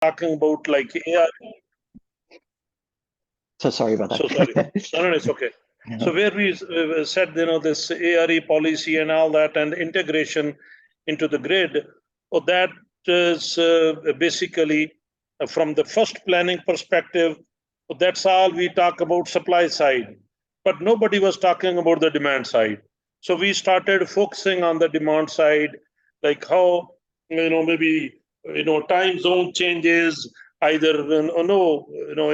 talking about like AR. So sorry about that. So sorry. No, it's okay. So where we said, this ARE policy and all that and integration into the grid, that is basically from the first planning perspective, that's all we talk about supply side, but nobody was talking about the demand side. So we started focusing on the demand side, like how, maybe, time zone changes, either,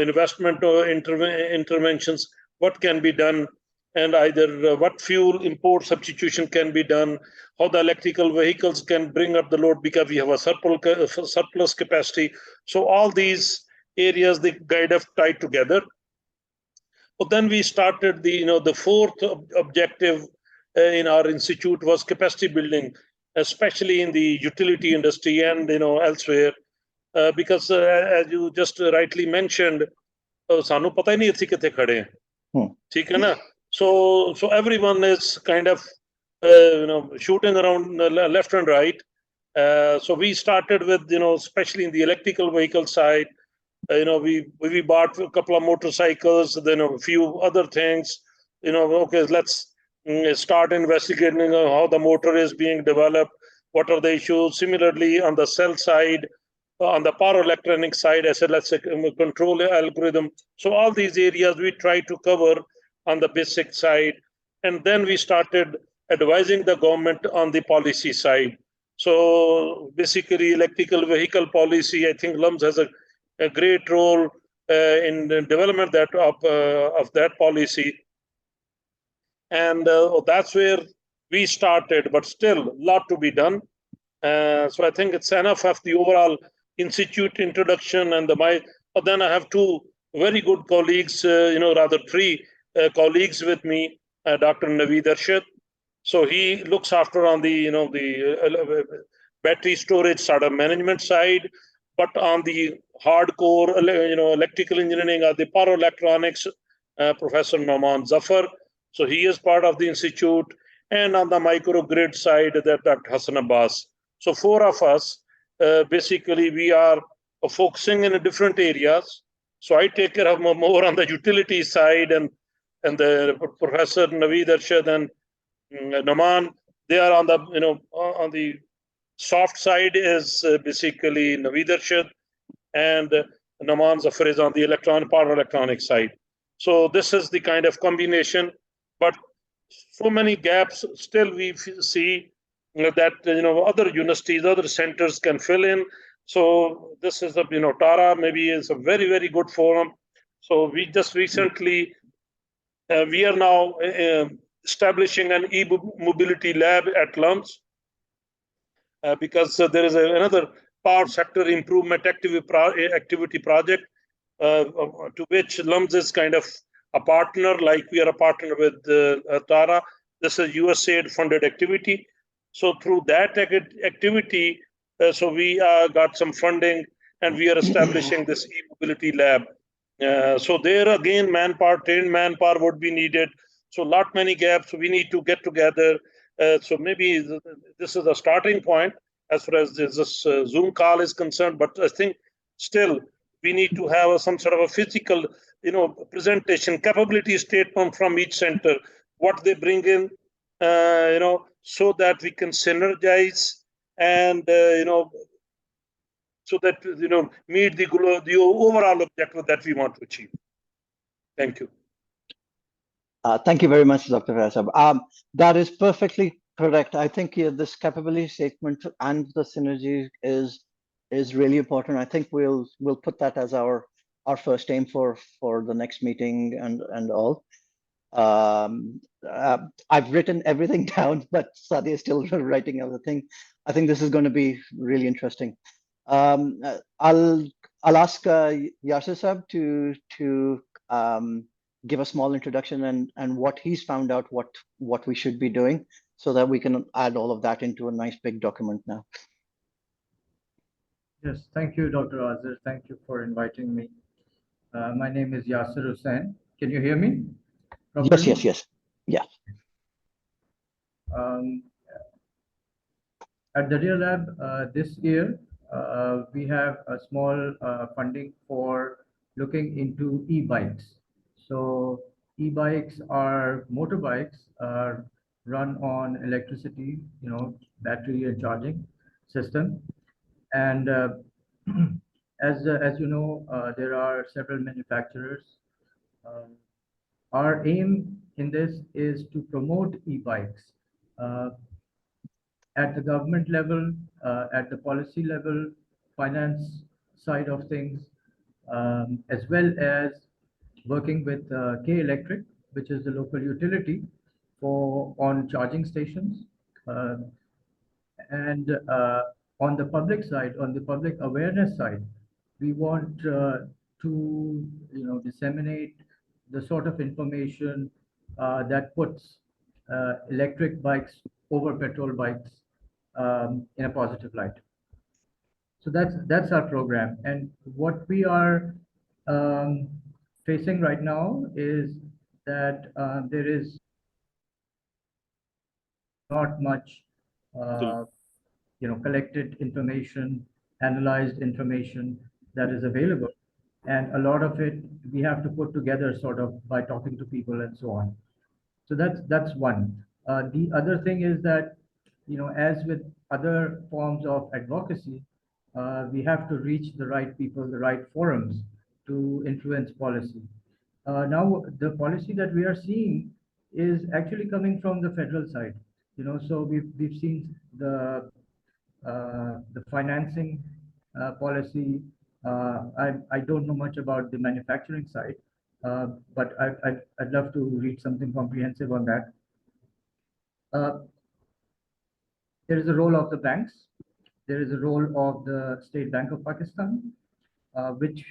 investment or interventions, what can be done, and either what fuel import substitution can be done, how the electrical vehicles can bring up the load because we have a surplus capacity. So all these areas, they kind of tied together. But then we started the fourth objective in our institute was capacity building, especially in the utility industry and elsewhere, because as you just rightly mentioned, सानू पता ही नहीं अच्छी कितने खड़े हैं, ठीक है ना? So everyone is kind of shooting around left and right. So we started with especially in the electrical vehicle side. We bought a couple of motorcycles, then a few other things. Okay, let's start investigating how the motor is being developed, what are the issues. Similarly, on the cell side, on the power electronic side, I said, let's say control algorithm. So all these areas we try to cover on the basic side. And then we started advising the government on the policy side. So basically, electrical vehicle policy, I think LUMS has a great role in the development of that policy. And that's where we started, but still a lot to be done. So I think it's enough of the overall institute introduction and but then I have two very good colleagues, rather three colleagues with me, Dr. Naveed Arshad. So he looks after on the, the battery storage sort of management side, but on the hardcore, electrical engineering or the power electronics, Professor Noman Zafar. So he is part of the institute, and on the microgrid side, that Dr. Hassan Abbas. So four of us, basically, we are focusing in different areas. So I take care of more on the utility side, and the Professor Naveed Arshad and Naman, they are on the on the soft side is basically Naveed Arshad, and Naman Zafar is on the power electronic side. So this is the kind of combination, but so many gaps still we see that other universities, other centers can fill in. So this is a Tara maybe is a very, very good forum. So we just recently we are now establishing an e-mobility lab at LUMS because there is another power sector improvement activity project to which LUMS is kind of a partner, like we are a partner with Tara. This is USAID funded activity. So through that activity, so we got some funding and we are establishing this e-mobility lab. So there again, trained manpower would be needed. So many gaps, we need to get together. So maybe this is a starting point as far as this Zoom call is concerned, but I think still we need to have some sort of a physical, presentation, capability statement from each center, what they bring in, so that we can synergize and, so that, meet the overall objective that we want to achieve. Thank you. Thank you very much, Dr. Faisal. That is perfectly correct. I think this capability statement and the synergy is really important. I think we'll put that as our first aim for the next meeting and all. I've written everything down, but Sadia is still writing everything. I think this is going to be really interesting. I'll ask Yasir Sahab to give a small introduction and what he's found out, what we should be doing, so that we can add all of that into a nice big document now. Yes, thank you, Dr. Azir. Thank you for inviting me. My name is Yasir Hussain. Can you hear me properly? Yes. Yeah. At the Real Lab this year, we have a small funding for looking into e-bikes. So e-bikes are motorbikes run on electricity, battery and charging system. And as you know, there are several manufacturers. Um, our aim in this is to promote e-bikes at the government level, at the policy level, finance side of things, as well as working with K Electric, which is the local utility on charging stations. Uh, and on the public side, on the public awareness side, we want to disseminate the sort of information that puts electric bikes over petrol bikes in a positive light. So that's our program. And what we are facing right now is that there is not much collected information, analyzed information that is available. And a lot of it we have to put together sort of by talking to people and so on. So that's one. The other thing is that, as with other forms of advocacy, we have to reach the right people, the right forums to influence policy. Now, the policy that we are seeing is actually coming from the federal side. So we've seen the financing policy. I don't know much about the manufacturing side, but I'd love to read something comprehensive on that. There is a role of the banks. There is a role of the State Bank of Pakistan, which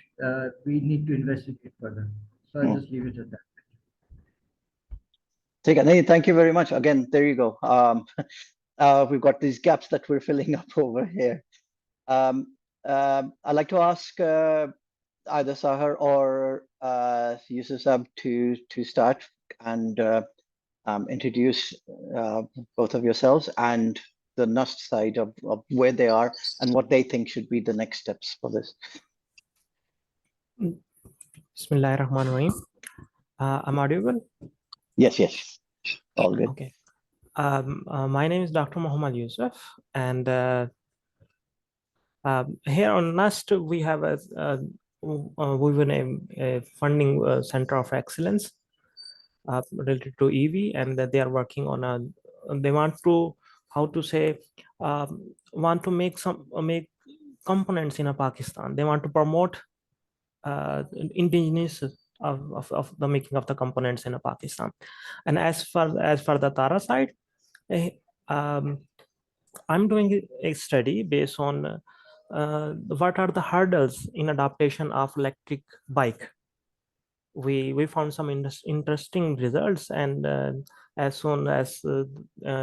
we need to investigate further. So I'll just leave it at that. Thank you very much. Again, there you go. We've got these gaps that we're filling up over here. I'd like to ask either Sahar or Yusuf to start and introduce both of yourselves and the NUST side of where they are and what they think should be the next steps for this. Bismillahirrahmanirrahim. I'm audible? Yes. All good. Okay. My name is Dr. Muhammad Yusuf, and here on NUST we have we've been a funding center of excellence related to EV, and that they are working on they want to want to make components in Pakistan. They want to promote indigenous of the making of the components in Pakistan. And as for the Tara side, I'm doing a study based on what are the hurdles in adaptation of electric bike. We found some interesting results, and as soon as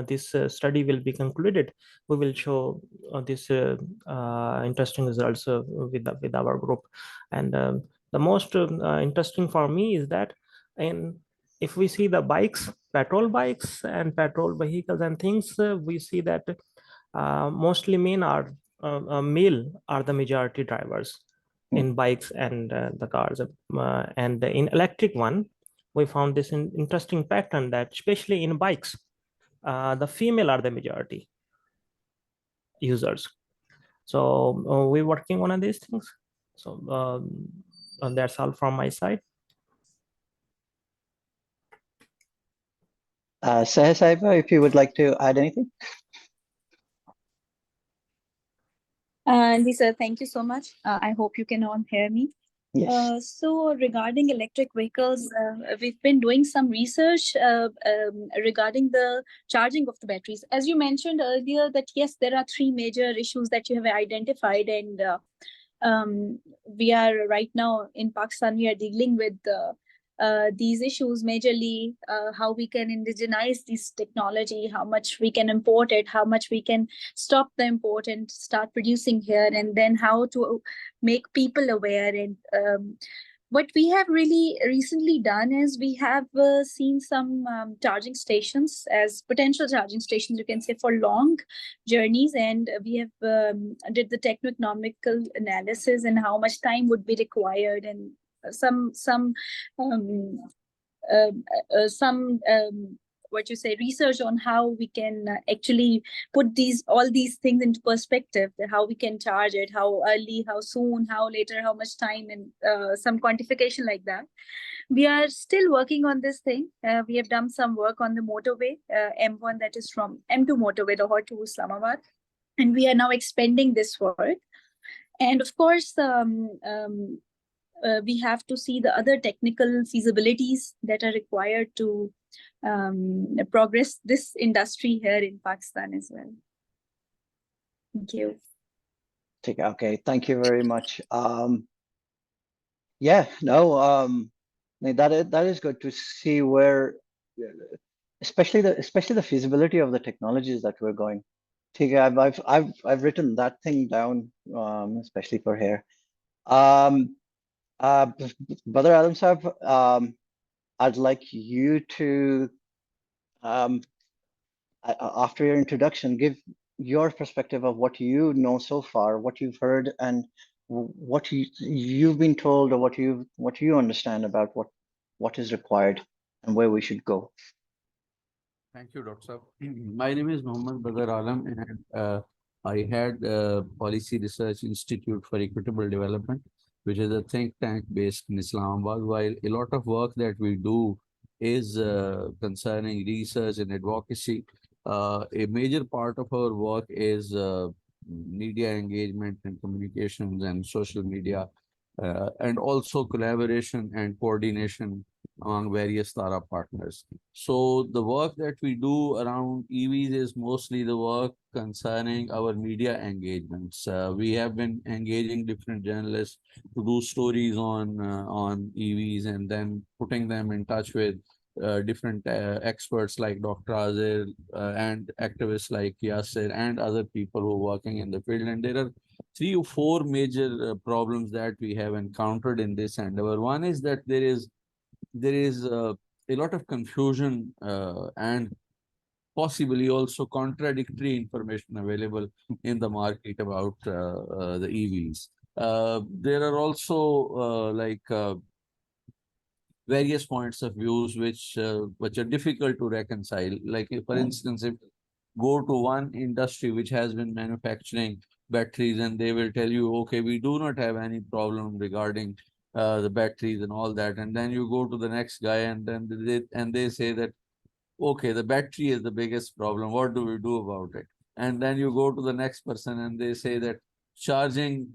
this study will be concluded, we will show this interesting results with our group. And the most interesting for me is that if we see the bikes, petrol bikes and petrol vehicles and things, we see that mostly male are the majority drivers in bikes and the cars. And in electric one, we found this interesting pattern that especially in bikes, the female are the majority users. So we're working on these things. So that's all from my side. Sahar Saiba, if you would like to add anything. Lisa, thank you so much. I hope you can all hear me. Yes. So regarding electric vehicles, we've been doing some research regarding the charging of the batteries. As you mentioned earlier, that yes, there are three major issues that you have identified, and we are right now in Pakistan, we are dealing with these issues majorly, how we can indigenize this technology, how much we can import it, how much we can stop the import and start producing here, and then how to make people aware and what we have really recently done is we have seen some charging stations as potential charging stations, you can say, for long journeys, and we have did the techno-economical analysis and how much time would be required, and some what you say, research on how we can actually put all these things into perspective, how we can charge it, how early, how soon, how later, how much time, and some quantification like that. We are still working on this thing. We have done some work on the motorway, M1, that is from M2 motorway, Lahore to Islamabad, and we are now expanding this work. And of course, we have to see the other technical feasibilities that are required to progress this industry here in Pakistan as well. Thank you. Okay, thank you very much. Yeah, no, that is good to see where, especially the feasibility of the technologies that we're going. I've written that thing down, especially for here. Brother Adam Sahab, I'd like you to, after your introduction, give your perspective of what you know so far, what you've heard, and what you've been told, or what you understand about what is required and where we should go. Thank you, Dr. Saab. My name is Mohammad Badar Alam, and I had Policy Research Institute for Equitable Development, which is a think tank based in Islamabad. While a lot of work that we do is concerning research and advocacy, a major part of our work is media engagement and communications and social media, and also collaboration and coordination among various TARA partners. So the work that we do around EVs is mostly the work concerning our media engagements. We have been engaging different journalists to do stories on EVs, and then putting them in touch with different experts like Dr. Azir and activists like Yasir and other people who are working in the field. And there are 3 or 4 major problems that we have encountered in this endeavor. One is that there is a lot of confusion and possibly also contradictory information available in the market about the EVs. There are also various points of views which are difficult to reconcile. Like, for instance, if go to one industry which has been manufacturing batteries, and they will tell you, okay, we do not have any problem regarding the batteries and all that, and then you go to the next guy, and then they say that, okay, the battery is the biggest problem, what do we do about it? And then you go to the next person and they say that charging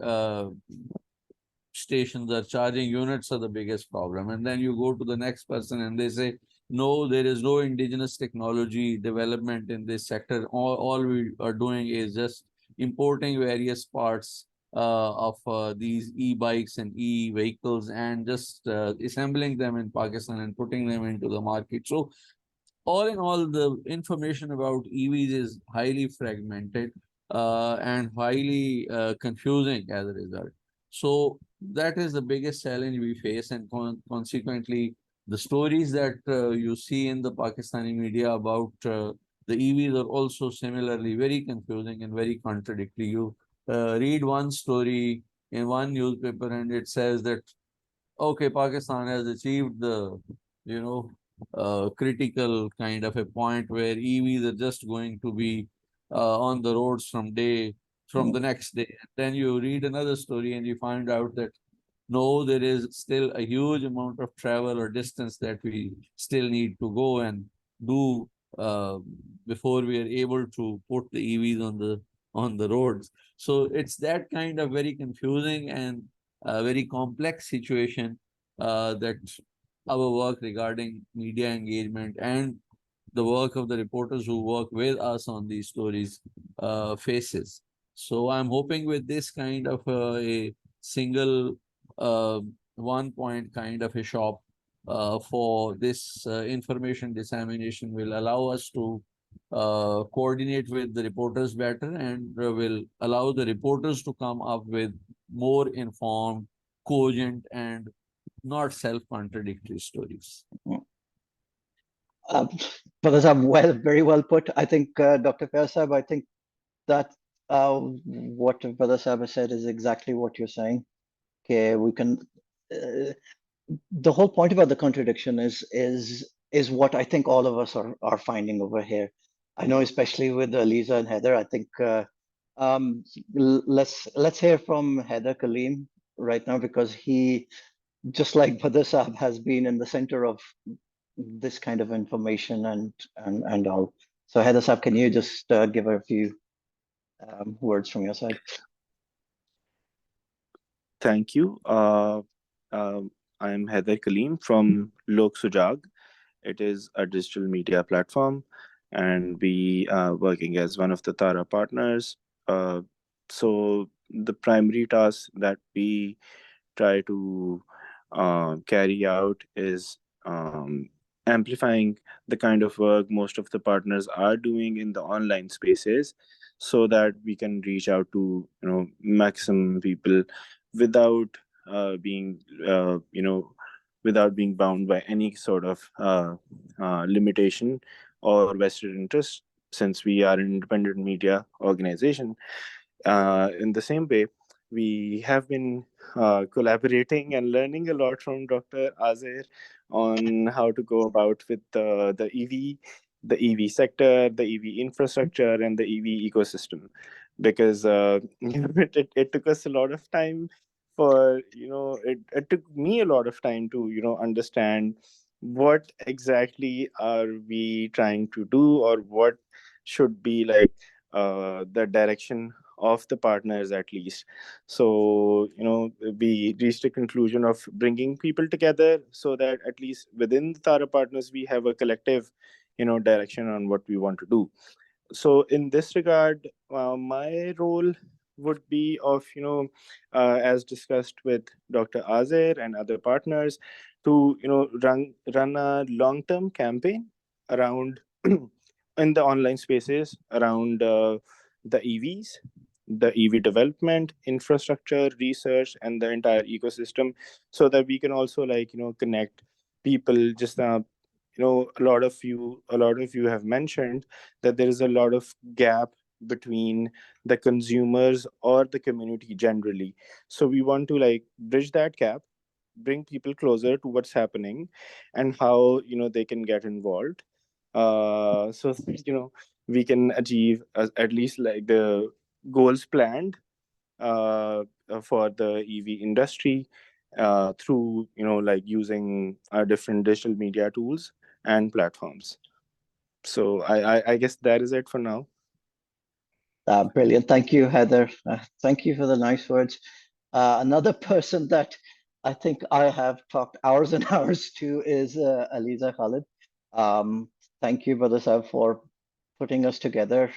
stations or charging units are the biggest problem. And then you go to the next person and they say, no, there is no indigenous technology development in this sector. All we are doing is just importing various parts of these e-bikes and e-vehicles and just assembling them in Pakistan and putting them into the market. So all in all, the information about EVs is highly fragmented and highly confusing as a result. So that is the biggest challenge we face, and consequently, the stories that you see in the Pakistani media about the EVs are also similarly very confusing and very contradictory. You read one story in one newspaper and it says that, okay, Pakistan has achieved the, critical kind of a point where EVs are just going to be on the roads from the next day. Then you read another story and you find out that no, there is still a huge amount of travel or distance that we still need to go and do before we are able to put the EVs on the roads. So it's that kind of very confusing and very complex situation that our work regarding media engagement and the work of the reporters who work with us on these stories faces. So I'm hoping with this kind of a single 1 point kind of a shop for this information dissemination will allow us to coordinate with the reporters better, and will allow the reporters to come up with more informed, cogent, and not self-contradictory stories. Brother Saab, very well put. I think, Dr. Faisab, I think that what Brother Saab has said is exactly what you're saying. Okay, we can. The whole point about the contradiction is what I think all of us are finding over here. I know, especially with Lisa and Heather. I think let's hear from Heather Kaleem right now, because he, just like Brother Saab, has been in the center of this kind of information and all. So Heather Saab, can you just give a few words from your side? Thank you. I'm Heather Kaleem from Lok Sujag. It is a digital media platform, and we are working as one of the Tara partners. So the primary task that we try to carry out is amplifying the kind of work most of the partners are doing in the online spaces, so that we can reach out to maximum people without being without being bound by any sort of limitation or vested interest, since we are an independent media organization. In the same way, we have been collaborating and learning a lot from Dr. Azir on how to go about with the EV sector, the EV infrastructure, and the EV ecosystem, because it took us a lot of time for it took me a lot of time to understand what exactly are we trying to do, or what should be like the direction of the partners, at least. So we reached a conclusion of bringing people together, so that at least within the Tara partners we have a collective direction on what we want to do. So in this regard, my role would be of as discussed with Dr. Azir and other partners, to run a long-term campaign around in the online spaces around the EVs, the EV development, infrastructure, research, and the entire ecosystem, so that we can also connect people. Just a lot of you have mentioned that there is a lot of gap between the consumers or the community generally. So we want to bridge that gap, bring people closer to what's happening and how they can get involved, so that, we can achieve at least the goals planned for the EV industry through using different digital media tools and platforms. So I guess that is it for now. Brilliant. Thank you, Heather. Thank you for the nice words. Another person that I think I have talked hours and hours to is Aliza Khalid. Thank you, Brother Saab, for putting us together.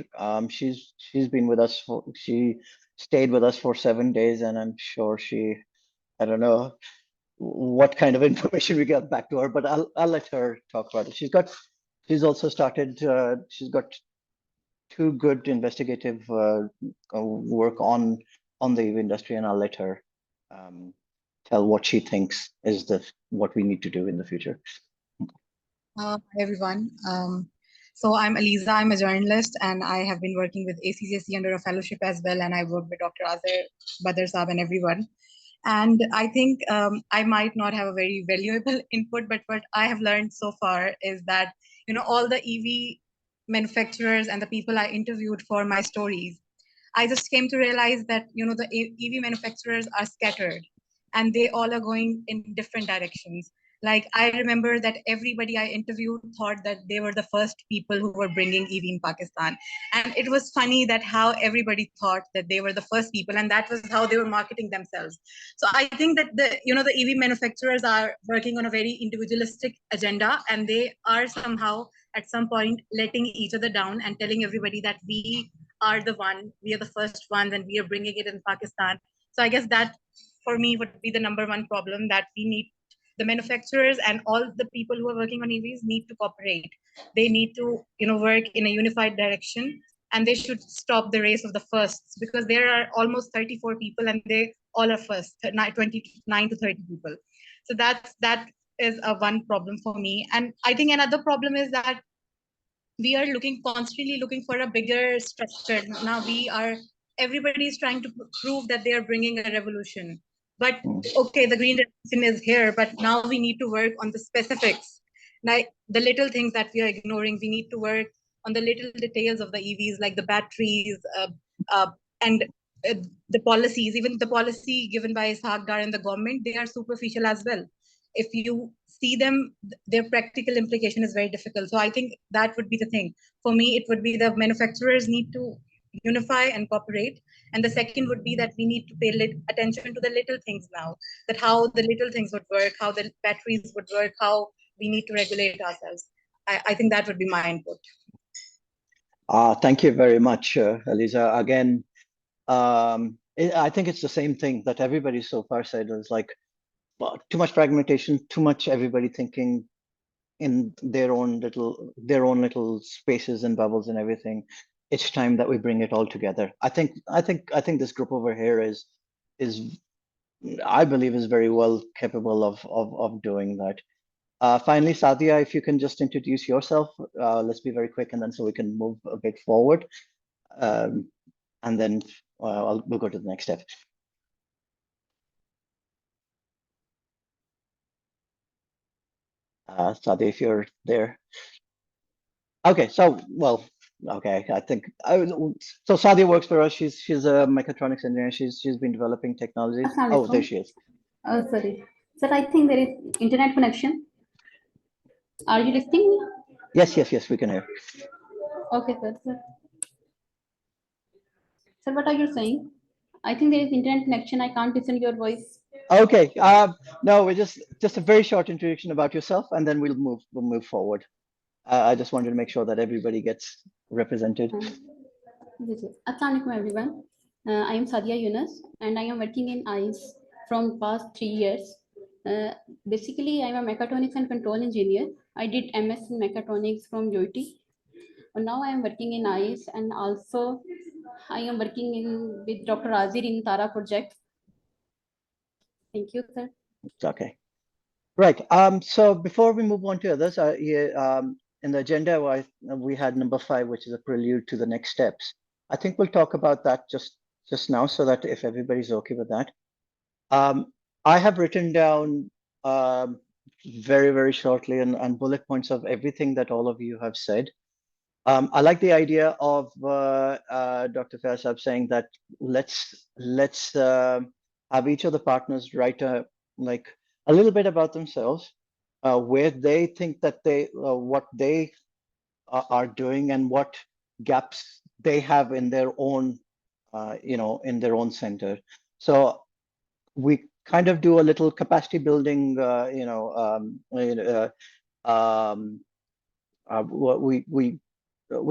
She's been with us she stayed with us for 7 days, and I'm sure I don't know what kind of information we got back to her, but I'll let her talk about it. She's also started. She's got 2 good investigative work on the EV industry, and I'll let her tell what she thinks is what we need to do in the future. Hi everyone. So I'm Aliza. I'm a journalist, and I have been working with ACJC under a fellowship as well. And I work with Dr. Azir, Badr Saab, and everyone. And I think I might not have a very valuable input, but what I have learned so far is that all the EV manufacturers and the people I interviewed for my stories, I just came to realize that the EV manufacturers are scattered, and they all are going in different directions. Like, I remember that everybody I interviewed thought that they were the first people who were bringing EV in Pakistan. And it was funny that how everybody thought that they were the first people, and that was how they were marketing themselves. So I think that the EV manufacturers are working on a very individualistic agenda, and they are somehow at some point letting each other down and telling everybody that we are the first ones, and we are bringing it in Pakistan. So I guess that for me would be the #1 problem, that we need the manufacturers and all the people who are working on EVs need to cooperate. They need to, work in a unified direction, and they should stop the race of the firsts, because there are almost 34 people and they all of us, 29 to 30 people. So that is a one problem for me. And I think another problem is that we are constantly looking for a bigger structure. Now everybody is trying to prove that they are bringing a revolution. But okay, the green revolution is here, but now we need to work on the specifics. Like the little things that we are ignoring, we need to work on the little details of the EVs, like the batteries and the policies. Even the policy given by Sagdar and the government, they are superficial as well. If you see them, their practical implication is very difficult. So I think that would be the thing. For me, it would be the manufacturers need to unify and cooperate. And the second would be that we need to pay attention to the little things now, that how the little things would work, how the batteries would work, how we need to regulate ourselves. I think that would be my input. Thank you very much, Eliza. Again, I think it's the same thing that everybody so far said. Is like too much fragmentation, too much everybody thinking in their own little spaces and bubbles and everything. It's time that we bring it all together. I think this group over here is I believe is very well capable of doing that. Finally, Sadia, if you can just introduce yourself, let's be very quick, and then so we can move a bit forward, and then we'll go to the next step. Sadia, if you're there. Okay, so okay, I think so. Sadia works for us. She's a mechatronics engineer. She's been developing technologies. Oh, there she is. Oh, sorry, sir. I think there is internet connection. Are you listening? Yes, we can hear. Okay, sir. Sir, what are you saying? I think there is internet connection. I can't listen to your voice. Okay. No, we're just a very short introduction about yourself, and then we'll move forward. I just wanted to make sure that everybody gets represented. Assalamualaikum everyone. I am Sadia Yunus, and I am working in ICE from past 3 years. Basically, I am a mechatronics and control engineer. I did MS in mechatronics from UIT. And now I am working in ICE, and also I am working with Dr. Azir in Tara project. Thank you, sir. Okay. Right. So before we move on to others, in the agenda, we had number 5, which is a prelude to the next steps. I think we'll talk about that just now, so that if everybody's okay with that. I have written down very, very shortly and bullet points of everything that all of you have said. I like the idea of Dr. Faisab saying that let's have each of the partners write a little bit about themselves, where they think that what they are doing and what gaps they have in their own, in their own center. So we kind of do a little capacity building, we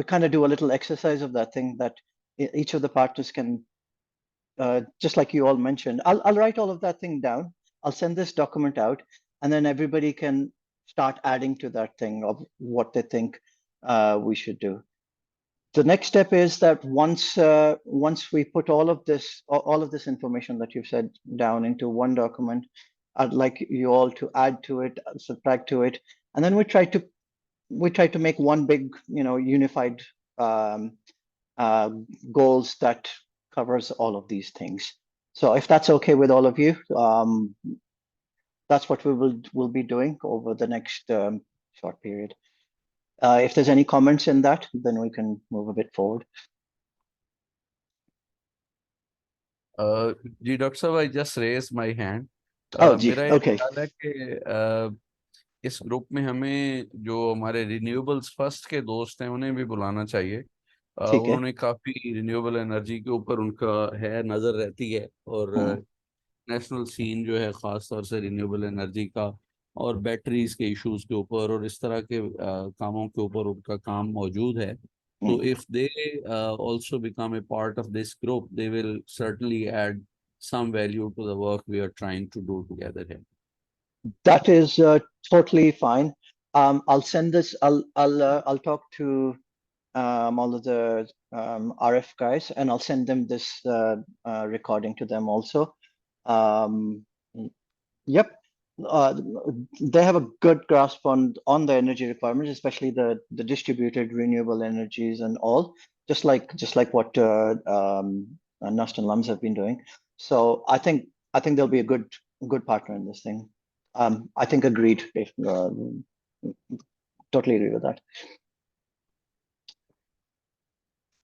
kind of do a little exercise of that thing that each of the partners can, just like you all mentioned. I'll write all of that thing down. I'll send this document out, and then everybody can start adding to that thing of what they think we should do. The next step is that once we put all of this information that you've said down into one document, I'd like you all to add to it, subtract to it, and then we try to make one big, unified goals that covers all of these things. So if that's okay with all of you, that's what we'll be doing over the next short period. If there's any comments in that, then we can move a bit forward. Dr. Saab, I just raised my hand. मेरा okay. ख्याल है कि इस group में हमें जो हमारे renewables first के दोस्त हैं उन्हें भी बुलाना चाहिए। उन्होंने काफी रिन्यूएबल एनर्जी के ऊपर उनका नजर रहती है, और नेशनल सीन जो है खास तौर से रिन्यूएबल एनर्जी का और बैटरीज के इश्यूज के ऊपर और इस तरह के कामों के ऊपर उनका काम मौजूद है। तो if they also become a part of this group, they will certainly add some value to the work we are trying to do together here. That is totally fine. I'll send this. I'll talk to all of the RF guys, and I'll send them this recording to them also. Yep. They have a good grasp on the energy requirements, especially the distributed renewable energies and all, just like what Nust and Lums have been doing. So I think they'll be a good partner in this thing. I think agreed. Totally agree with that.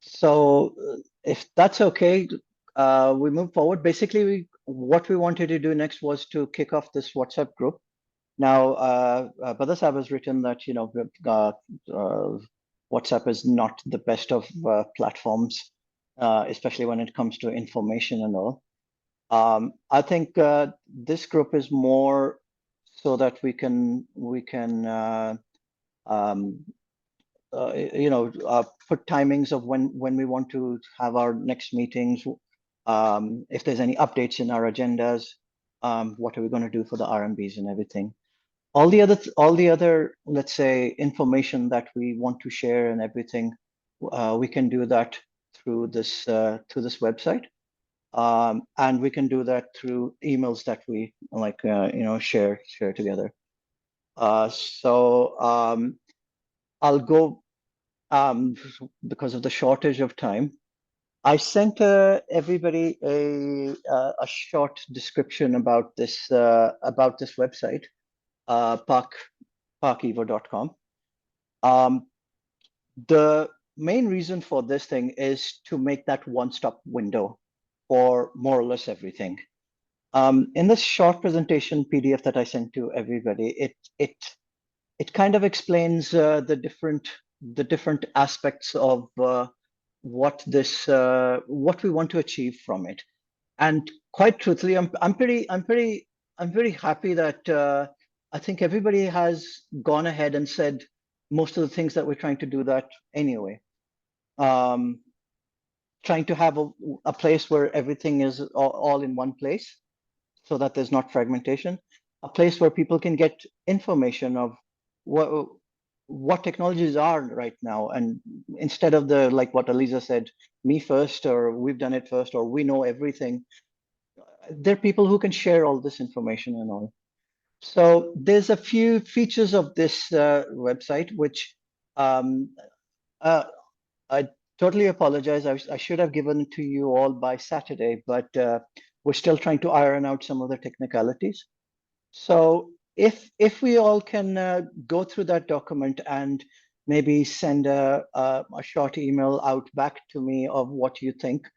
So if that's okay, we move forward. Basically, what we wanted to do next was to kick off this WhatsApp group. Now, Badar Sahab has written that, WhatsApp is not the best of platforms, especially when it comes to information and all. I think this group is more so that we can put timings of when we want to have our next meetings. If there's any updates in our agendas, what are we going to do for the RMBs and everything. All the other, let's say, information that we want to share and everything, we can do that through this website, and we can do that through emails that we share together. So I'll go because of the shortage of time. I sent everybody a short description about this website. parkevo.com. The main reason for this thing is to make that one-stop window for more or less everything. In this short presentation PDF that I sent to everybody, it kind of explains the different aspects of what we want to achieve from it. And quite truthfully, I'm very happy that I think everybody has gone ahead and said most of the things that we're trying to do that anyway. Trying to have a place where everything is all in one place so that there's not fragmentation, a place where people can get information of what technologies are right now. And instead of like what Aliza said, me first, or we've done it first, or we know everything, there are people who can share all this information and all. So there's a few features of this website, which I totally apologize. I should have given it to you all by Saturday, but we're still trying to iron out some of the technicalities. So if we all can go through that document and maybe send a short email out back to me of what you think.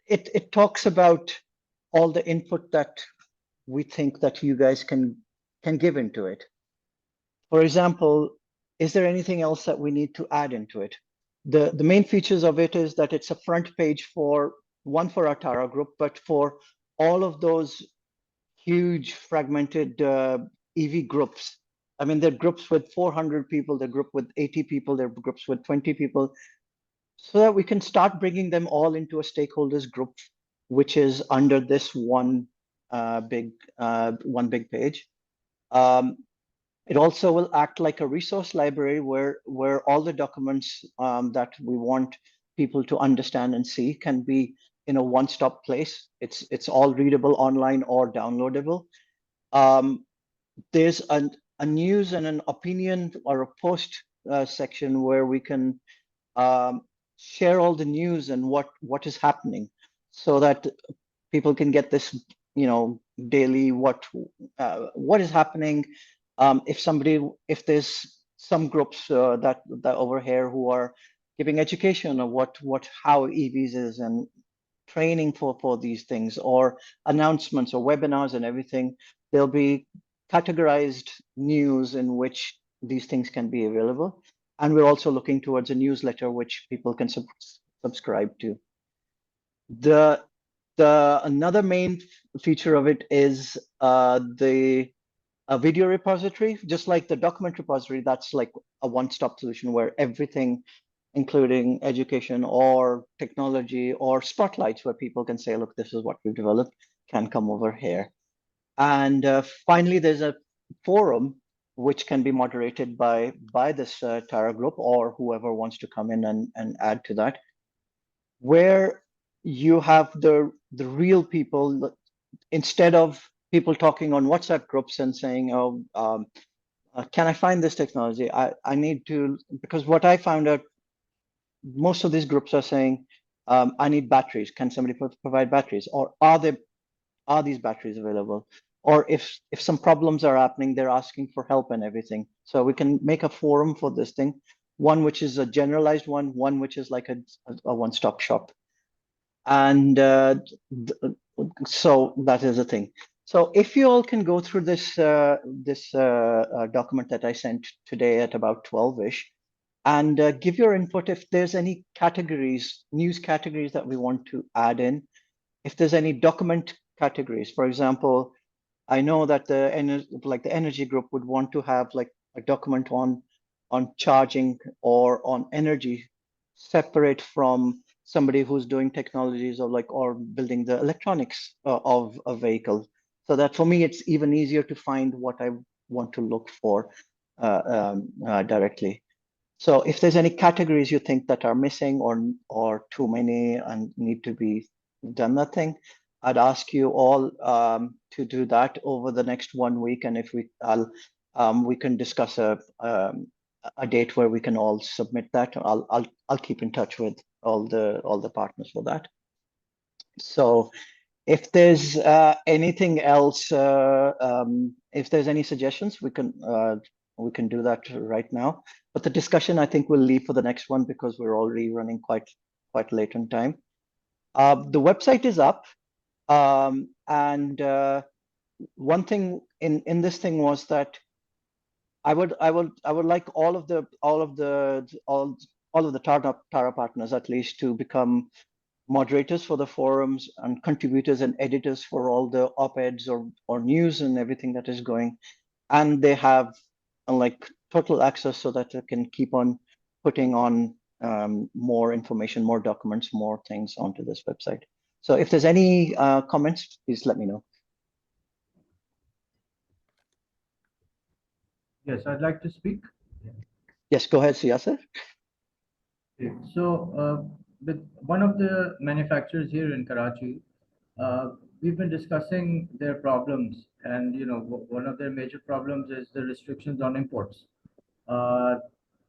It talks about all the input that we think that you guys can give into it. For example, is there anything else that we need to add into it? The main features of it is that it's a front page for our Tara group, but for all of those huge fragmented EV groups. I mean, there are groups with 400 people, there are groups with 80 people, there are groups with 20 people, so that we can start bringing them all into a stakeholders group, which is under this one big page. It also will act like a resource library where all the documents that we want people to understand and see can be in a one-stop place. It's all readable online or downloadable. There's a news and an opinion or a post section where we can share all the news and what is happening, so that people can get this, daily what is happening. If there's some groups that over here who are giving education of how EVs is and training for these things, or announcements or webinars and everything, there'll be categorized news in which these things can be available. And we're also looking towards a newsletter which people can subscribe to. Another main feature of it is the video repository. Just like the document repository, that's like a one-stop solution where everything, including education or technology or spotlights, where people can say, look, this is what we've developed, can come over here. And finally, there's a forum which can be moderated by this Tara group or whoever wants to come in and add to that, where you have the real people instead of people talking on WhatsApp groups and saying, oh, can I find this technology? I need to, because what I found out, most of these groups are saying, I need batteries. Can somebody provide batteries? Or are these batteries available? Or if some problems are happening, they're asking for help and everything. So we can make a forum for this thing, one which is a generalized one which is like a one-stop shop. And so that is the thing. So if you all can go through this document that I sent today at about 12-ish, and give your input if there's any categories, news categories that we want to add in. If there's any document categories, for example, I know that the energy group would want to have like a document on charging or on energy separate from somebody who's doing technologies or building the electronics of a vehicle. So that for me, it's even easier to find what I want to look for directly. So if there's any categories you think that are missing or too many and need to be done, that thing, I'd ask you all to do that over the next 1 week, and if we can discuss a date where we can all submit that. I'll keep in touch with all the partners for that. So if there's anything else, if there's any suggestions, we can do that right now. But the discussion I think we'll leave for the next one because we're already running quite late on time. The website is up. And one thing in this thing was that I would like all of the Tara partners at least to become moderators for the forums and contributors and editors for all the op-eds or news and everything that is going, and they have like total access so that they can keep on putting on more information, more documents, more things onto this website. So if there's any comments, please let me know. Yes, I'd like to speak. Yes, go ahead, Siyasir. So with one of the manufacturers here in Karachi, we've been discussing their problems, and one of their major problems is the restrictions on imports.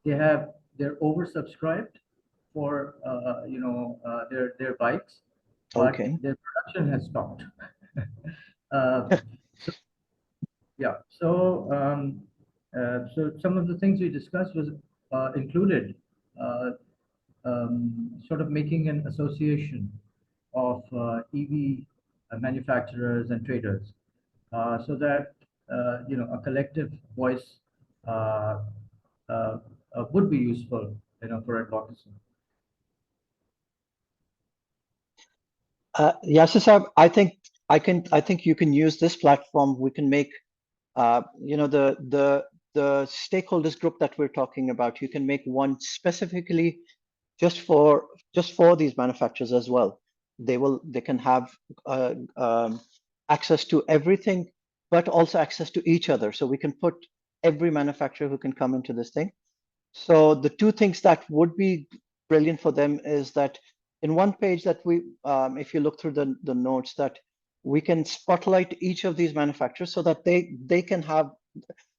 They're oversubscribed for their bikes, but Okay. their production has stopped. So some of the things we discussed was included sort of making an association of EV manufacturers and traders, so that a collective voice would be useful, for advocacy. Yasir Sahab, I think you can use this platform. We can make the stakeholders group that we're talking about. You can make one specifically just for these manufacturers as well. They can have access to everything, but also access to each other. So we can put every manufacturer who can come into this thing. So the two things that would be brilliant for them is that in one page that we, if you look through the notes, that we can spotlight each of these manufacturers so that they can have,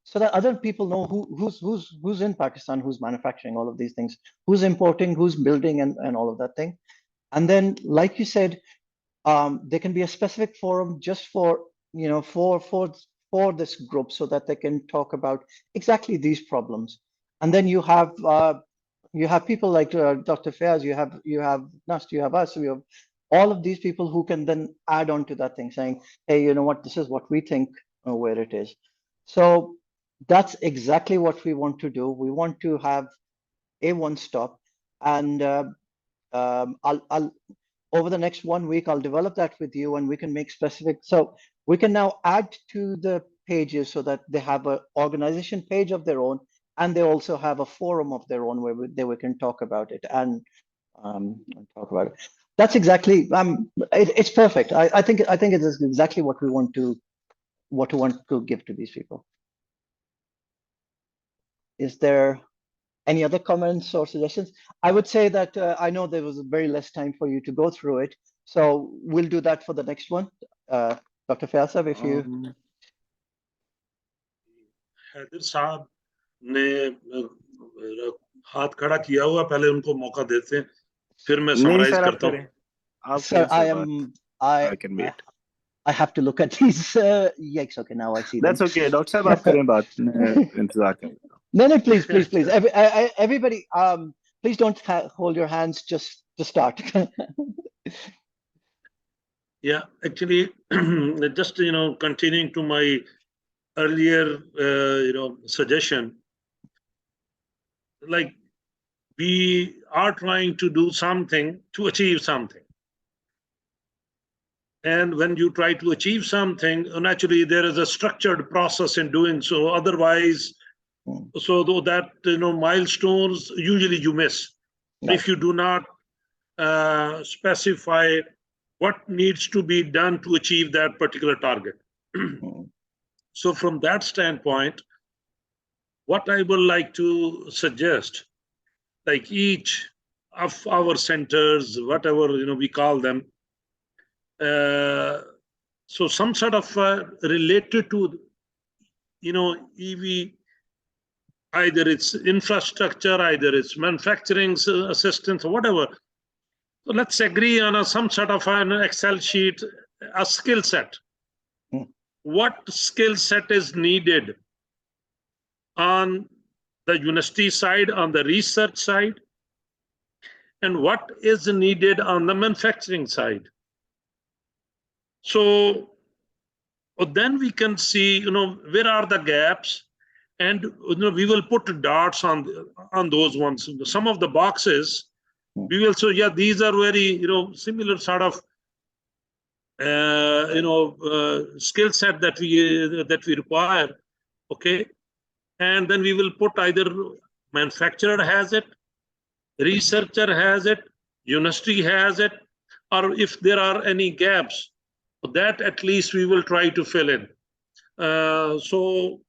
so that other people know who's in Pakistan, who's manufacturing all of these things, who's importing, who's building, and all of that thing. And then, like you said, there can be a specific forum just for for this group so that they can talk about exactly these problems. And then you have people like Dr. Fayaz, you have Nast, you have us, we have all of these people who can then add on to that thing, saying, hey, you know what, this is what we think where it is. So that's exactly what we want to do. We want to have a one-stop, and I'll over the next 1 week, I'll develop that with you, and we can make specific. So we can now add to the pages so that they have an organization page of their own, and they also have a forum of their own where we can talk about it and talk about it. That's exactly it's perfect. I think it is exactly what we want to give to these people. Is there any other comments or suggestions? I would say that I know there was very less time for you to go through it, so we'll do that for the next one. Dr. Faisal, if you. Haider साहब ने हाथ खड़ा किया हुआ, पहले उनको मौका देते हैं, फिर मैं समराइज करता हूँ. Sir, I can wait. I have to look at these. Yikes! Okay, now I see. That's okay. Doctor Sahab, आप करें बात. इंतजार करें. No, please. Everybody, please don't hold your hands. Just to start. Yeah, actually, just continuing to my earlier suggestion, like we are trying to do something to achieve something, and when you try to achieve something, naturally there is a structured process in doing so. Otherwise, so though that milestones usually you miss if you do not specify what needs to be done to achieve that particular target. So from that standpoint, what I would like to suggest, like each of our centers, whatever we call them, so some sort of related to EV, either it's infrastructure, either it's manufacturing assistance, or whatever. So let's agree on some sort of an Excel sheet, a skill set. What skill set is needed on the university side, on the research side, and what is needed on the manufacturing side. So then we can see, where are the gaps, and we will put dots on those ones. Some of the boxes, we will say, yeah, these are very, similar sort of, skill set that we require, okay? And then we will put either manufacturer has it, researcher has it, university has it, or if there are any gaps, that at least we will try to fill in. So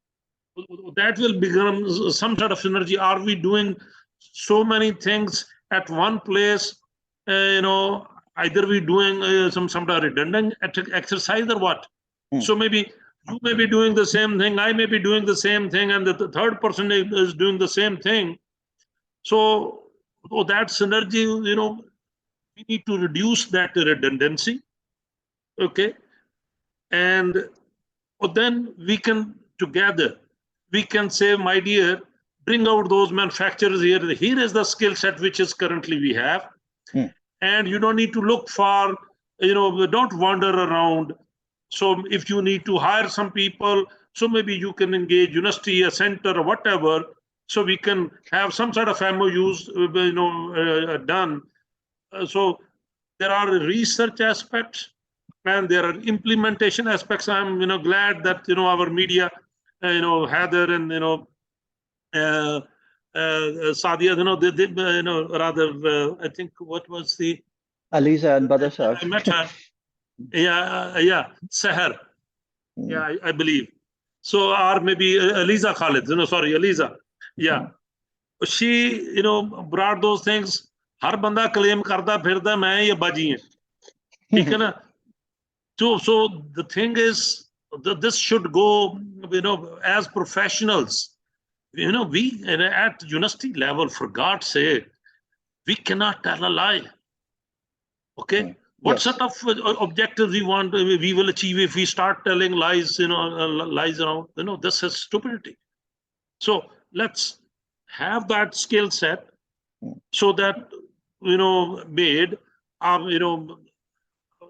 that will become some sort of synergy. Are we doing so many things at one place? Either we doing some sort of redundant exercise or what? So maybe you may be doing the same thing, I may be doing the same thing, and the third person is doing the same thing. So that synergy, we need to reduce that redundancy, okay? And then we can together, we can say, my dear, bring out those manufacturers here. Here is the skill set which is currently we have. And you don't need to look for, don't wander around. So if you need to hire some people, so maybe you can engage university, a center, or whatever, so we can have some sort of MOUs, done. So there are research aspects and there are implementation aspects. I'm, glad that, our media, Heather and, Sadia, they rather, I think, what was the? Aliza and Badr Sahab. I met her. Yeah, Seher. Yeah, I believe. So, or maybe Aliza Khalid, sorry, Aliza. Yeah. She, brought those things. Har banda claim karda phirda main ye baji hai. Theek hai na? So the thing is, this should go, as professionals. We at university level, for God's sake, we cannot tell a lie. Okay, what sort of objectives we want, we will achieve if we start telling lies, lies around. This is stupidity. So let's have that skill set, so that made,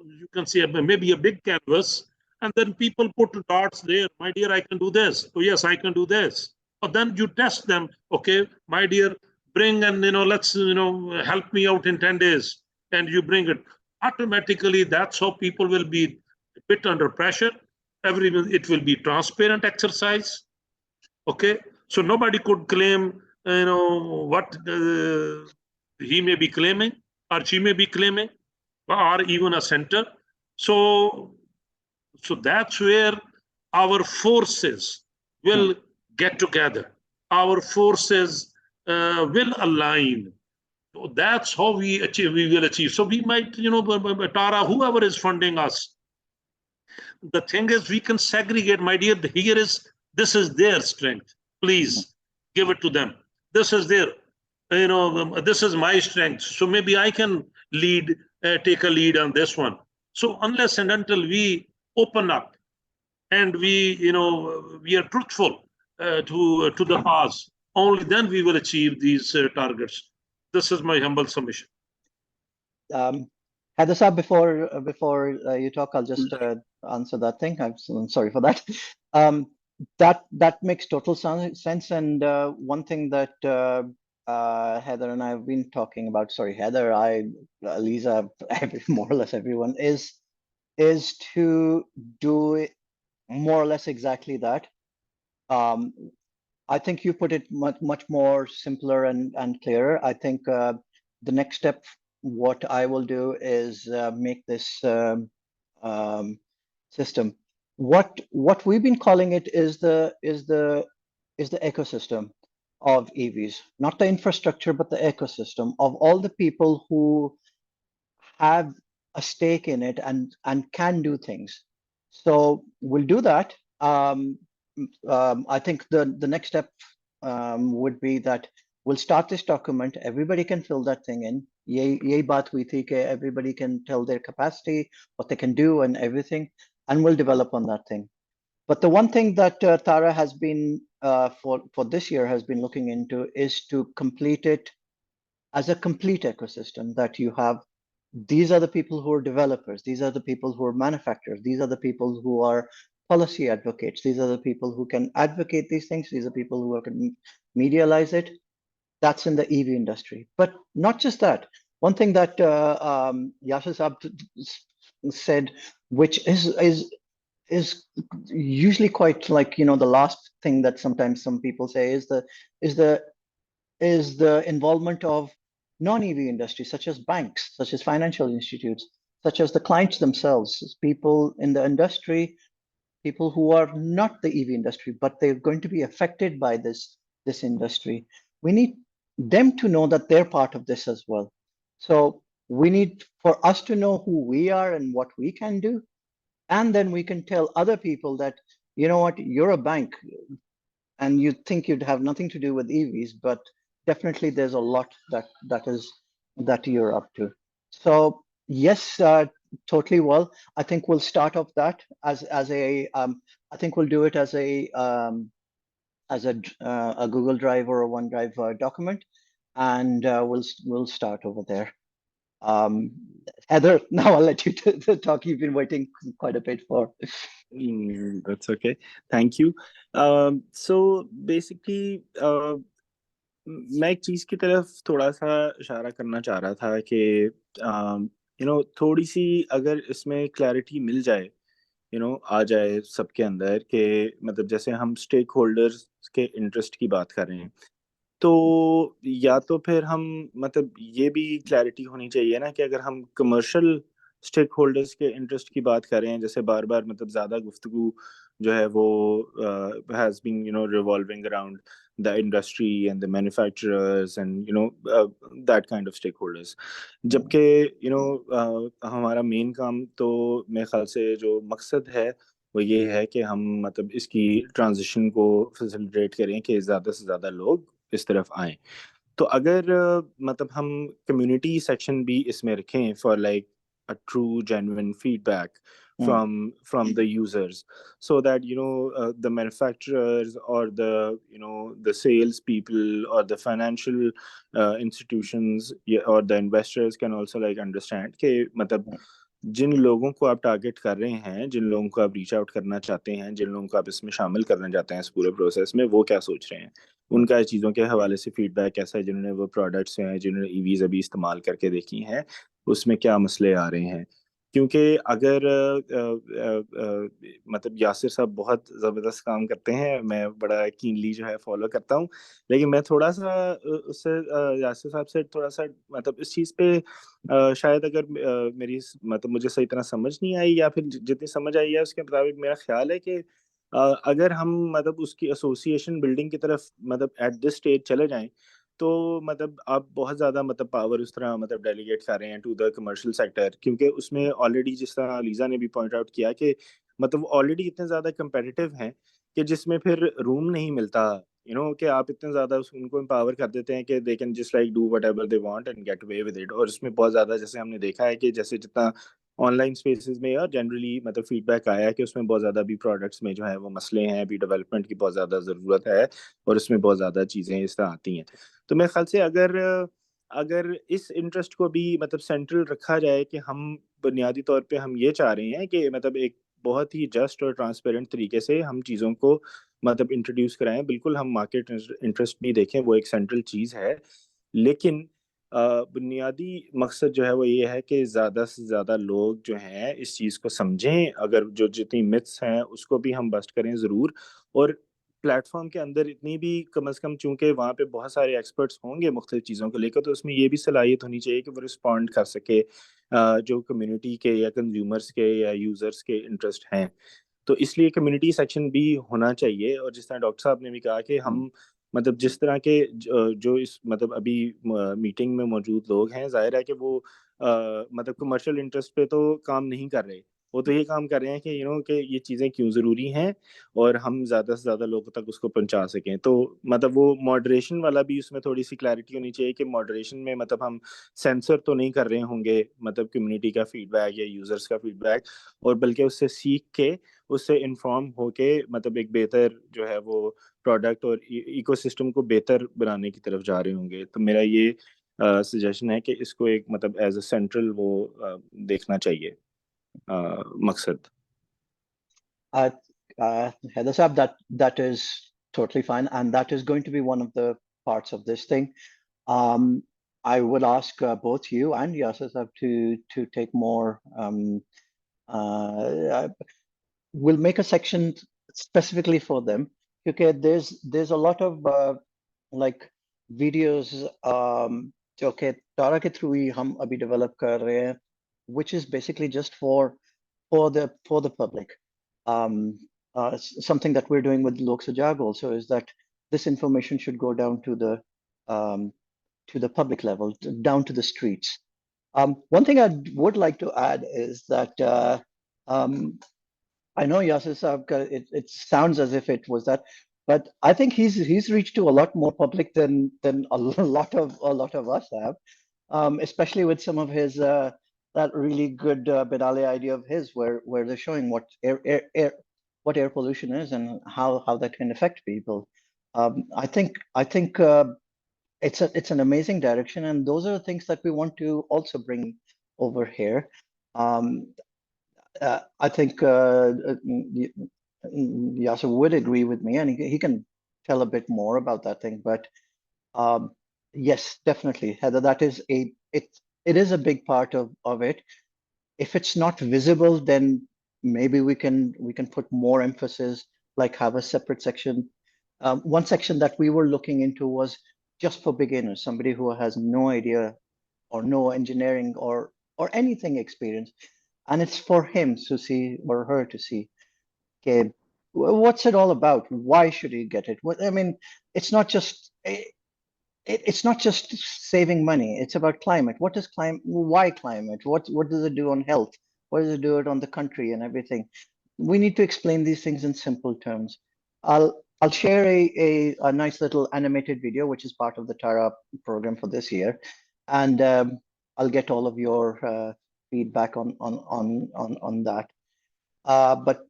you can see maybe a big canvas, and then people put dots there. My dear, I can do this. Oh yes, I can do this. But then you test them. Okay, my dear, bring and let's help me out in 10 days, and you bring it. Automatically, that's how people will be a bit under pressure. It will be transparent exercise. Okay, so nobody could claim what he may be claiming or she may be claiming, or even a center. So that's where our forces will get together. Our forces will align. So that's how we will achieve. So we might, Tara, whoever is funding us, The thing is, we can segregate, my dear. This is their strength. Please give it to them. This is their, this is my strength. So maybe I can take a lead on this one. So unless and until we open up and we are truthful to the cause, only then we will achieve these targets. This is my humble submission. Heather Saab, before you talk, I'll just answer that thing. I'm sorry for that. That makes total sense. And one thing that Heather and I have been talking about, sorry, Heather, Lisa, more or less everyone, is to do more or less exactly that. I think you put it much more simpler and clearer. I think the next step, what I will do is make this system. What we've been calling it is the ecosystem of EVs, not the infrastructure, but the ecosystem of all the people who have a stake in it and can do things. So we'll do that. I think the next step would be that we'll start this document. Everybody can fill that thing in. Yeh baat hui thi ke everybody can tell their capacity, what they can do, and everything, and we'll develop on that thing. But the one thing that Tara has been for this year has been looking into is to complete it as a complete ecosystem. That you have, these are the people who are developers, these are the people who are manufacturers, these are the people who are policy advocates, these are the people who can advocate these things, these are people who can medialize it. That's in the EV industry. But not just that. One thing that Yasir Saab said, which is usually quite like, the last thing that sometimes some people say is the involvement of non-EV industry, such as banks, such as financial institutes, such as the clients themselves, people in the industry, people who are not the EV industry, but they're going to be affected by this industry. We need them to know that they're part of this as well. So we need for us to know who we are and what we can do. And then we can tell other people that, you know what, you're a bank and you think you'd have nothing to do with EVs, but definitely there's a lot that you're up to. So yes, totally. Well, I think we'll start off that as a I think we'll do it as a Google Drive or a OneDrive document, and we'll start over there. Heather, now I'll let you talk. You've been waiting quite a bit for. That's okay. Thank you. So basically, मैं एक चीज की तरफ थोड़ा सा इशारा करना चाह रहा था कि थोड़ी सी अगर इसमें क्लैरिटी मिल जाए, आ जाए सबके अंदर कि मतलब जैसे हम स्टेक होल्डर्स के इंटरेस्ट की बात कर रहे हैं, तो या तो फिर हम मतलब ये भी क्लैरिटी होनी चाहिए ना कि अगर हम कमर्शियल स्टेक होल्डर्स के इंटरेस्ट की बात कर रहे हैं, जैसे बार बार मतलब ज़्यादा गुफ्तगू जो है वो has been revolving around the industry and the manufacturers and that kind of stakeholders, जबकि हमारा मेन काम तो मेरे ख्याल से जो मकसद है वो ये है कि हम मतलब इसकी ट्रांजिशन को फैसिलिटेट करें कि ज़्यादा से ज़्यादा लोग इस तरफ आएं. तो अगर मतलब हम कम्युनिटी सेक्शन भी इसमें रखें for like a true genuine feedback from the users, so that the manufacturers or the the sales people or the financial institutions or the investors can also like understand कि मतलब जिन लोगों को आप target कर रहे हैं, जिन लोगों को आप रीच आउट करना चाहते हैं, जिन लोगों को आप इसमें शामिल करना चाहते हैं इस पूरे प्रोसेस में, वो क्या सोच रहे हैं, उनका चीज़ों के हवाले से फीडबैक कैसा है, जिन्होंने वो प्रोडक्ट्स हैं, जिन्होंने ईवीज अभी इस्तेमाल करके देखी हैं, उसमें क्या मसले आ रहे हैं. क्योंकि अगर मतलब यासिर साहब बहुत ज़बरदस्त काम करते हैं, मैं बड़ा कीनली जो है फॉलो करता हूँ, लेकिन मैं थोड़ा सा उससे यासिर साहब से थोड़ा सा मतलब इस चीज़ पे शायद अगर मेरी मतलब मुझे सही तरह समझ नहीं आई या फिर जितनी समझ आई है उसके मुताबिक मेरा ख्याल है कि अगर हम मतलब उसकी एसोसिएशन बिल्डिंग की तरफ मतलब एट दिस स्टेज चले जाएं, तो मतलब आप बहुत ज़्यादा मतलब पावर उस तरह मतलब डेलीगेट कर रहे हैं टू द कमर्शियल सेक्टर, क्योंकि उसमें ऑलरेडी जिस तरह लीजा ने भी पॉइंट आउट किया कि मतलब ऑलरेडी इतने ज्यादा कंपेटिटिव हैं कि जिसमें फिर रूम नहीं मिलता, कि आप इतने ज्यादा उनको एम्पावर कर देते हैं कि they can just like do what ever they want and get away with it. और इसमें बहुत ज्यादा, जैसे हमने देखा है कि जैसे जितना ऑनलाइन स्पेसेस में या जनरली मतलब फीडबैक आया है कि उसमें बहुत ज्यादा भी प्रोडक्ट्स में जो है वो मसले हैं, अभी डेवलपमेंट की बहुत ज्यादा जरूरत है और उसमें बहुत ज्यादा चीजें इस तरह आती हैं। तो मेरे ख्याल से अगर अगर इस इंटरेस्ट को भी मतलब सेंट्रल रखा जाए कि हम बुनियादी तौर पे हम ये चाह रहे हैं कि मतलब एक बहुत ही जस्ट और ट्रांसपेरेंट तरीके से हम चीज़ों को मतलब इंट्रोड्यूस कराएं, बिल्कुल हम मार्केट इंटरेस्ट भी देखें, वो एक सेंट्रल चीज़ है। लेकिन बुनियादी मकसद जो है वो ये है कि ज़्यादा से ज़्यादा लोग जो हैं इस चीज़ को समझें, अगर जो जितनी मिथ्स हैं उसको भी हम बस्ट करें ज़रूर। और प्लेटफॉर्म के अंदर इतनी भी कम से कम, चूंकि वहाँ पे बहुत सारे एक्सपर्ट्स होंगे मुख्तलिफ चीज़ों को लेकर, तो उसमें ये भी सलाहियत होनी चाहिए कि वो रिस्पॉन्ड कर सके जो कम्युनिटी के या कंज्यूमर्स के या यूज़र्स के इंटरेस्ट हैं। तो इसलिए कम्युनिटी सेक्शन भी होना चाहिए। और जिस तरह डॉक्टर साहब ने भी कहा कि हम मतलब जिस तरह के जो इस मतलब अभी मीटिंग में मौजूद लोग हैं, जाहिर है कि वो मतलब कमर्शियल इंटरेस्ट पे तो काम नहीं कर रहे, वो तो ये काम कर रहे हैं कि कि ये चीज़ें क्यों ज़रूरी हैं और हम ज़्यादा से ज़्यादा लोगों तक उसको पहुंचा सकें। तो मतलब वो मॉडरेशन वाला भी उसमें थोड़ी सी क्लैरिटी होनी चाहिए कि मॉडरेशन में मतलब हम सेंसर तो नहीं कर रहे होंगे मतलब कम्युनिटी का फीडबैक या यूज़र्स का फीडबैक, और बल्कि उससे सीख के उससे इन्फॉर्म होके मतलब एक बेहतर जो है वो प्रोडक्ट और इकोसिस्टम को बेहतर बनाने की तरफ जा रहे होंगे। तो मेरा ये सजेशन है कि इसको एक मतलब एज अ सेंट्रल वो देखना चाहिए मकसद। Uh, Heather Saab, that is totally fine, and that is going to be one of the parts of this thing. I would ask both you and Yasser Saab to take more. We'll make a section specifically for them. Okay, there's a lot of like videos जो कि तारा के through ही हम अभी develop कर रहे हैं, which is basically just for the public. Something that we're doing with Lok Sajag also is that this information should go down to the public level, down to the streets. One thing I would like to add is that I know Yasir Saab, it sounds as if it was that, but I think he's reached to a lot more public than a lot of us have, especially with some of his that really good Benali idea of his, where they're showing what air pollution is and how that can affect people. I think it's an amazing direction, and those are the things that we want to also bring over here. I think Yasser would agree with me, and he can tell a bit more about that thing. But yes, definitely, Heather, that is it is a big part of it. If it's not visible, then maybe we can put more emphasis, like have a separate section. One section that we were looking into was just for beginners, somebody who has no idea or no engineering or anything experience, and it's for him to see or her to see, okay, what's it all about? Why should he get it? I mean, it's not just it's not just saving money. It's about climate. What is climate? Why climate? What does it do on health? What does it do it on the country and everything? We need to explain these things in simple terms. I'll share a nice little animated video, which is part of the Tara program for this year, and I'll get all of your feedback on that. But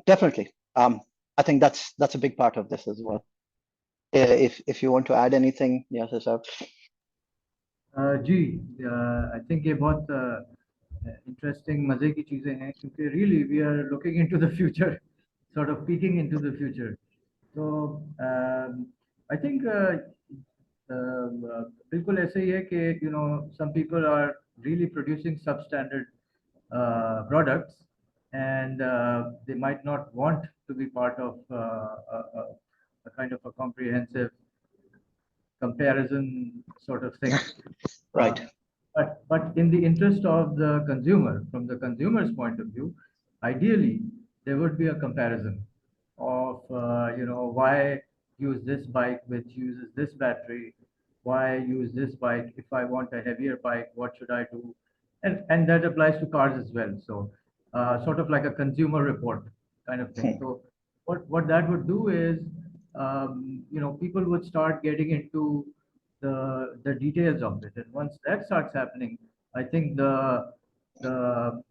definitely, I think that's a big part of this as well. If you want to add anything, yes, sir. जी, I think ये बहुत interesting मजे की चीजें हैं, क्योंकि really we are looking into the future, sort of peeking into the future. तो I think बिल्कुल ऐसे ही है कि some people are really producing substandard products, and they might not want to be part of a kind of a comprehensive comparison sort of thing. Right. But in the interest of the consumer, from the consumer's point of view, ideally there would be a comparison of why use this bike which uses this battery, why use this bike if I want a heavier bike, what should I do, and that applies to cars as well. So sort of like a consumer report kind of thing. So what that would do is, people would start getting into the details of it, and once that starts happening, I think the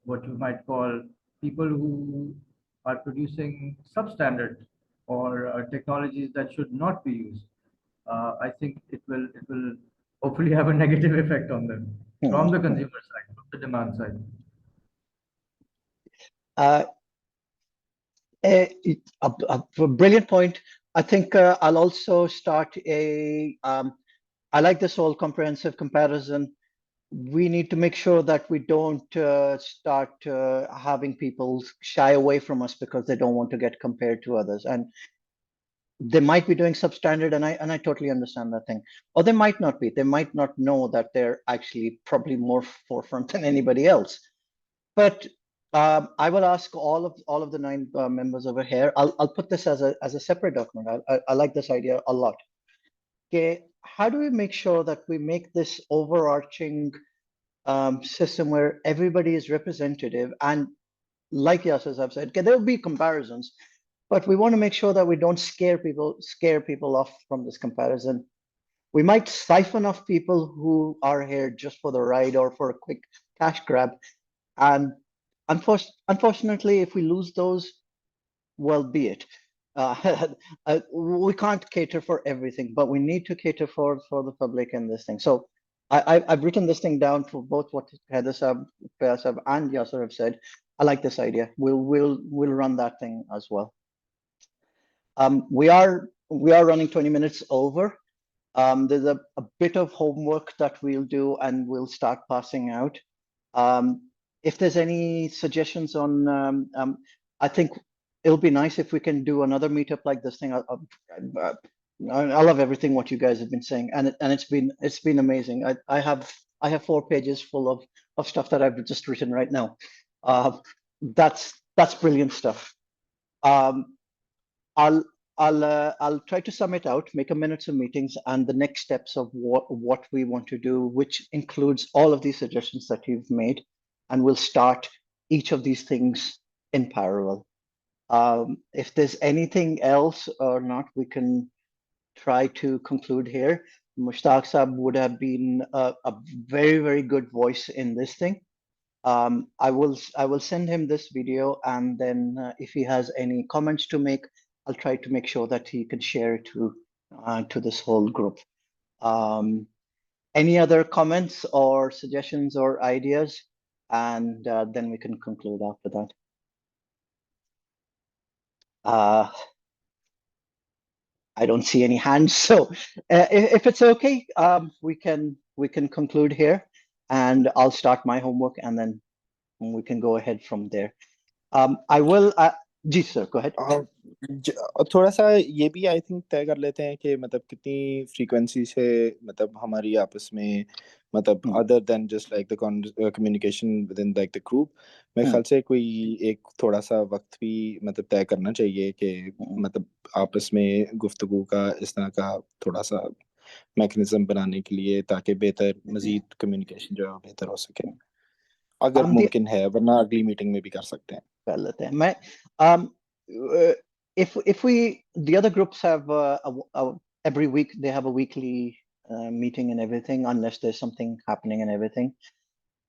what you might call people who are producing substandard or technologies that should not be used, I think it will hopefully have a negative effect on them from the consumer side, from the demand side. A brilliant point. I think I'll also start I like this whole comprehensive comparison. We need to make sure that we don't start having people shy away from us because they don't want to get compared to others. And they might be doing substandard, and I totally understand that thing. Or they might not be. They might not know that they're actually probably more forefront than anybody else. But I will ask all of the 9 members over here. I'll put this as a separate document. I like this idea a lot. Okay, how do we make sure that we make this overarching system where everybody is representative? And like Yasser have said, okay, there will be comparisons, but we want to make sure that we don't scare people off from this comparison. We might siphon off people who are here just for the ride or for a quick cash grab. And unfortunately, if we lose those, well, be it. We can't cater for everything, but we need to cater for the public in this thing. So I've written this thing down for both what Heather Sab, and Yasser have said. I like this idea. We'll run that thing as well. We are running 20 minutes over. There's a bit of homework that we'll do, and we'll start passing out. If there's any suggestions on, I think it'll be nice if we can do another meetup like this thing. I love everything what you guys have been saying, and it's been amazing. I have 4 pages full of stuff that I've just written right now. That's brilliant stuff. I'll try to sum it out, make a minutes of meetings, and the next steps of what we want to do, which includes all of these suggestions that you've made, and we'll start each of these things in parallel. If there's anything else or not, we can try to conclude here. Mushtaq Saab would have been a very, very good voice in this thing. I will send him this video, and then if he has any comments to make, I'll try to make sure that he can share it to this whole group. Any other comments or suggestions or ideas? And then we can conclude after that. I don't see any hands, so if it's okay, we can conclude here, and I'll start my homework, and then we can go ahead from there. I will. जी sir, go ahead. थोड़ा सा ये भी I think तय कर लेते हैं कि मतलब कितनी फ्रीक्वेंसी से मतलब हमारी आपस में मतलब other than just like the communication with in like the group, मेरे ख्याल से कोई एक थोड़ा सा वक्त भी मतलब तय करना चाहिए कि मतलब आपस में गुफ्तगू का इस तरह का थोड़ा सा मैकेनिज्म बनाने के लिए, ताकि बेहतर मजीद कम्युनिकेशन जो है बेहतर हो सके, अगर मुमकिन है, वरना अगली मीटिंग में भी कर सकते हैं। कर लेते हैं। मैं if we the other groups have every week they have a weekly meeting and everything, unless there's something happening and everything.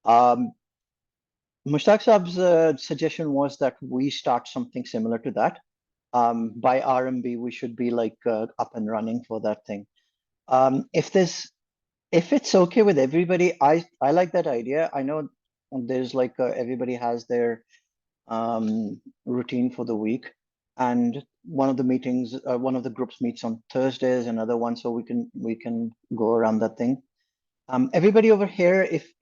Mushtaq Saab's suggestion was that we start something similar to that. By RMB we should be like up and running for that thing. If it's okay with everybody, I like that idea. I know there's like everybody has their routine for the week, and one of the meetings, one of the groups meets on Thursdays, another one, so we can go around that thing. Everybody over here, if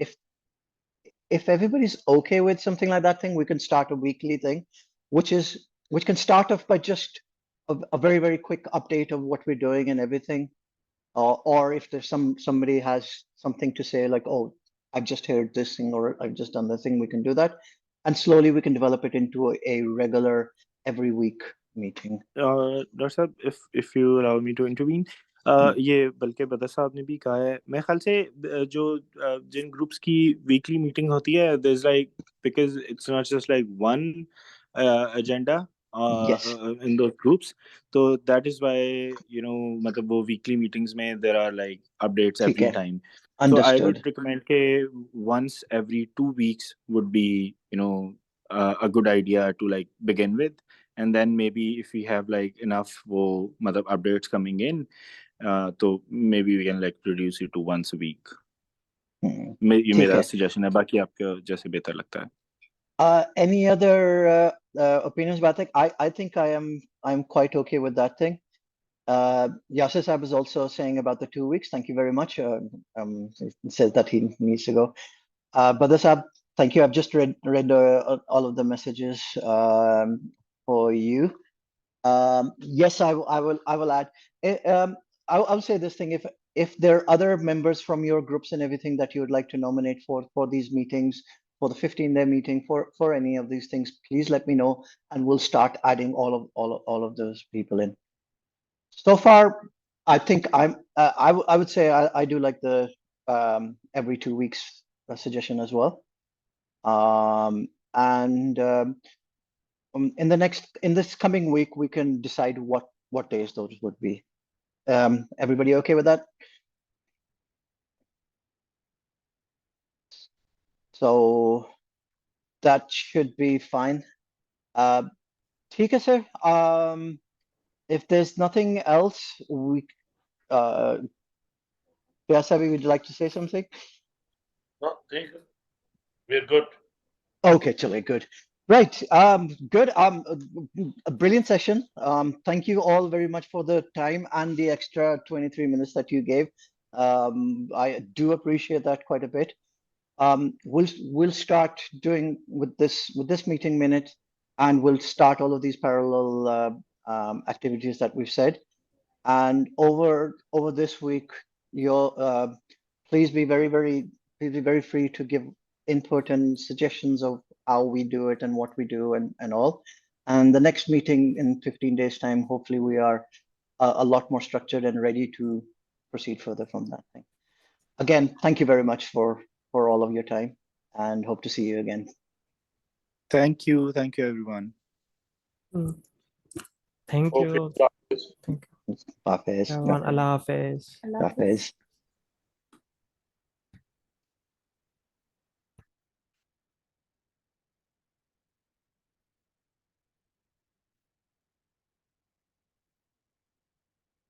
everybody's okay with something like that thing, we can start a weekly thing, which can start off by just a very, very quick update of what we're doing and everything. Or if there's somebody has something to say, like, oh, I've just heard this thing, or I've just done this thing, we can do that. And slowly we can develop it into a regular every week meeting. Dr. Saab, if you allow me to intervene, ये बल्कि बदर साहब ने भी कहा है, मेरे ख्याल से जो जिन ग्रुप्स की वीकली मीटिंग होती है, there is like, because it's not just like one agenda Yes, in those groups, so that is why, you know, मतलब वो weekly meetings में there are like updates ठीक every है, time. So I understood. would recommend के once every 2 weeks would be, you know, a good idea to like begin with, and then maybe if we have like enough वो मतलब updates coming in, तो maybe we can like reduce it to once a week. ये ठीक मेरा है. suggestion है, बाकी आपको जैसे बेहतर लगता है. Any other opinions about it? I think I'm quite okay with that thing. Yasir Saab is also saying about the 2 weeks. Thank you very much. He says that he needs to go. Badr Saab, thank you. I've just read all of the messages for you. Yes, I will add. I'll say this thing: if there are other members from your groups and everything that you would like to nominate for these meetings, for the 15-day meeting, for any of these things, please let me know, and we'll start adding all of those people in. So far, I think I would say I do like the every 2 weeks suggestion as well. And in this coming week, we can decide what days those would be. Everybody okay with that? So that should be fine. ठीक है, sir. If there's nothing else, Vyasavi, would you like to say something? No, thank you. We're good. Okay, Chile, good. Right. Good. A brilliant session. Thank you all very much for the time and the extra 23 minutes that you gave. I do appreciate that quite a bit. We'll start doing with this meeting minute, and we'll start all of these parallel activities that we've said. And over this week, please be very free to give input and suggestions of how we do it and what we do and all. And the next meeting in 15 days time, hopefully we are a lot more structured and ready to proceed further from that thing. Again, thank you very much for all of your time, and hope to see you again. Thank you everyone. Thank Okay. you. Thank you. Hafiz. Everyone, Allah Hafiz. Allah Hafiz. Hafiz.